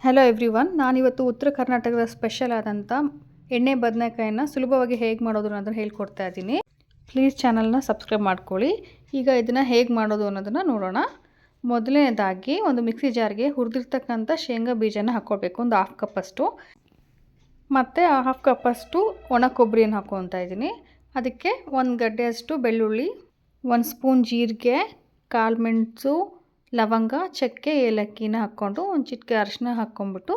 Hello everyone, ನಾನಿವತ್ತು ಉತ್ತರ ಕರ್ನಾಟಕದ ಸ್ಪೆಷಲ್ ಆದಂಥ ಎಣ್ಣೆ ಬದನೆಕಾಯಿನ ಸುಲಭವಾಗಿ ಹೇಗೆ ಮಾಡೋದು ಅನ್ನೋದನ್ನು ಹೇಳ್ಕೊಡ್ತಾ ಇದ್ದೀನಿ. ಪ್ಲೀಸ್ ಚಾನಲ್ನ ಸಬ್ಸ್ಕ್ರೈಬ್ ಮಾಡ್ಕೊಳ್ಳಿ. ಈಗ ಇದನ್ನು ಹೇಗೆ ಮಾಡೋದು ಅನ್ನೋದನ್ನು ನೋಡೋಣ. ಮೊದಲನೇದಾಗಿ ಒಂದು ಮಿಕ್ಸಿ ಜಾರ್ಗೆ ಹುರಿದಿರ್ತಕ್ಕಂಥ ಶೇಂಗಾ ಬೀಜನ ಹಾಕ್ಕೊಳ್ಬೇಕು, ಒಂದು 1/2 ಕಪ್ಪಷ್ಟು. ಮತ್ತು 1/2 ಕಪ್ಪಷ್ಟು ಒಣ ಕೊಬ್ಬರಿಯನ್ನು ಹಾಕ್ಕೊತಾ ಇದ್ದೀನಿ. ಅದಕ್ಕೆ 1 ಗಡ್ಡೆಯಷ್ಟು ಬೆಳ್ಳುಳ್ಳಿ, 1 ಸ್ಪೂನ್ ಜೀರಿಗೆ, 1/4 ಮೆಣಸು, ಲವಂಗ, ಚಕ್ಕೆ, ಏಲಕ್ಕಿನ ಹಾಕ್ಕೊಂಡು ಒಂದು ಚಿಟಿಕೆ ಅರಿಶಿನ ಹಾಕ್ಕೊಂಡ್ಬಿಟ್ಟು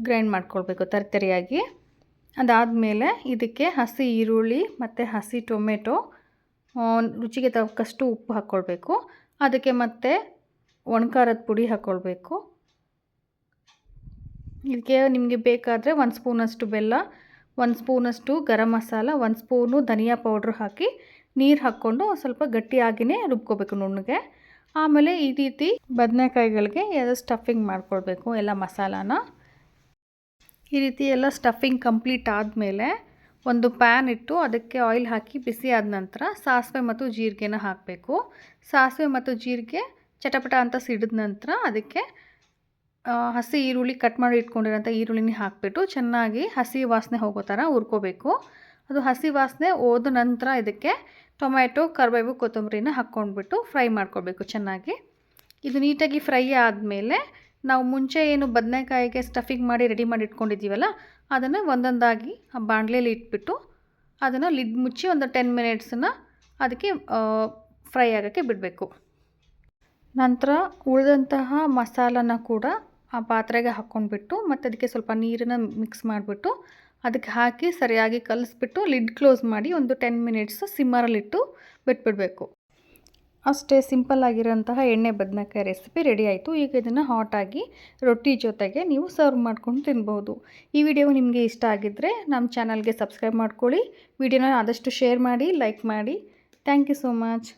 ಗ್ರೈಂಡ್ ಮಾಡ್ಕೊಳ್ಬೇಕು ತರಿತರಿಯಾಗಿ. ಅದಾದಮೇಲೆ ಇದಕ್ಕೆ ಹಸಿ ಈರುಳ್ಳಿ ಮತ್ತು ಹಸಿ ಟೊಮೆಟೊ, ರುಚಿಗೆ ತಕ್ಕಷ್ಟು ಉಪ್ಪು ಹಾಕ್ಕೊಳ್ಬೇಕು. ಅದಕ್ಕೆ ಮತ್ತೆ ಒಣಖಾರದ ಪುಡಿ ಹಾಕ್ಕೊಳ್ಬೇಕು. ಇದಕ್ಕೆ ನಿಮಗೆ ಬೇಕಾದರೆ 1 ಸ್ಪೂನಷ್ಟು ಬೆಲ್ಲ, 1 ಸ್ಪೂನಷ್ಟು ಗರಂ ಮಸಾಲ, 1 ಸ್ಪೂನು ಧನಿಯಾ ಪೌಡ್ರ್ ಹಾಕಿ ನೀರು ಹಾಕ್ಕೊಂಡು ಸ್ವಲ್ಪ ಗಟ್ಟಿಯಾಗಿಯೇ ರುಬ್ಕೋಬೇಕು ನುಣ್ಣಗೆ. ಆಮೇಲೆ ಈ ರೀತಿ ಬದನೆಕಾಯಿಗಳಿಗೆ ಎಲ್ಲ ಸ್ಟಫಿಂಗ್ ಮಾಡ್ಕೊಳ್ಬೇಕು, ಎಲ್ಲ ಮಸಾಲಾನ. ಈ ರೀತಿ ಎಲ್ಲ ಸ್ಟಫಿಂಗ್ ಕಂಪ್ಲೀಟ್ ಆದಮೇಲೆ ಒಂದು ಪ್ಯಾನ್ ಇಟ್ಟು ಅದಕ್ಕೆ ಆಯಿಲ್ ಹಾಕಿ ಬಿಸಿ ಆದ ನಂತರ ಸಾಸಿವೆ ಮತ್ತು ಜೀರಿಗೆನ ಹಾಕಬೇಕು. ಸಾಸಿವೆ ಮತ್ತು ಜೀರಿಗೆ ಚಟಪಟ ಅಂತ ಸಿಡಿದ ನಂತರ ಅದಕ್ಕೆ ಹಸಿ ಈರುಳ್ಳಿ ಕಟ್ ಮಾಡಿ ಇಟ್ಕೊಂಡಿರೋಂಥ ಈರುಳ್ಳಿನ ಹಾಕಿಬಿಟ್ಟು ಚೆನ್ನಾಗಿ ಹಸಿ ವಾಸನೆ ಹೋಗೋ ಥರ ಹುರ್ಕೋಬೇಕು. ಅದು ಹಸಿ ವಾಸನೆ ಹೋದ ನಂತರ ಇದಕ್ಕೆ ಟೊಮ್ಯಾಟೊ, ಕರಿಬೇವು, ಕೊತ್ತಂಬರಿನ ಹಾಕ್ಕೊಂಡ್ಬಿಟ್ಟು ಫ್ರೈ ಮಾಡ್ಕೊಳ್ಬೇಕು ಚೆನ್ನಾಗಿ. ಇದು ನೀಟಾಗಿ ಫ್ರೈ ಆದಮೇಲೆ ನಾವು ಮುಂಚೆ ಏನು ಬದನೆಕಾಯಿಗೆ ಸ್ಟಫಿಂಗ್ ಮಾಡಿ ರೆಡಿ ಮಾಡಿ ಇಟ್ಕೊಂಡಿದ್ದೀವಲ್ಲ, ಅದನ್ನು ಒಂದೊಂದಾಗಿ ಆ ಬಾಣಲೆಯಲ್ಲಿ ಇಟ್ಬಿಟ್ಟು ಅದನ್ನು ಲಿಡ್ ಮುಚ್ಚಿ ಒಂದು 10 ಮಿನಿಟ್ಸನ್ನು ಅದಕ್ಕೆ ಫ್ರೈ ಆಗೋಕ್ಕೆ ಬಿಡಬೇಕು. ನಂತರ ಉಳಿದಂತಹ ಮಸಾಲನ ಕೂಡ ಆ ಪಾತ್ರೆಗೆ ಹಾಕ್ಕೊಂಡ್ಬಿಟ್ಟು ಮತ್ತು ಅದಕ್ಕೆ ಸ್ವಲ್ಪ ನೀರನ್ನು ಮಿಕ್ಸ್ ಮಾಡಿಬಿಟ್ಟು ಅದಕ್ಕೆ ಹಾಕಿ ಸರಿಯಾಗಿ ಕಲಿಸ್ಬಿಟ್ಟು ಲಿಡ್ ಕ್ಲೋಸ್ ಮಾಡಿ ಒಂದು 10 ಮಿನಿಟ್ಸ್ ಸಿಮ್ಮರಲ್ಲಿಟ್ಟು ಬಿಟ್ಬಿಡಬೇಕು. ಅಷ್ಟೇ, ಸಿಂಪಲ್ ಆಗಿರೋಂತಹ ಎಣ್ಣೆ ಬದನೆಕಾಯಿ ರೆಸಿಪಿ ರೆಡಿ ಆಯಿತು. ಈಗ ಇದನ್ನು ಹಾಟಾಗಿ ರೊಟ್ಟಿ ಜೊತೆಗೆ ನೀವು ಸರ್ವ್ ಮಾಡ್ಕೊಂಡು ತಿನ್ಬೋದು. ಈ ವಿಡಿಯೋ ನಿಮಗೆ ಇಷ್ಟ ಆಗಿದ್ದರೆ ನಮ್ಮ ಚಾನಲ್ಗೆ ಸಬ್ಸ್ಕ್ರೈಬ್ ಮಾಡ್ಕೊಳ್ಳಿ. ವಿಡಿಯೋನ ಆದಷ್ಟು ಶೇರ್ ಮಾಡಿ, ಲೈಕ್ ಮಾಡಿ. Thank you so much.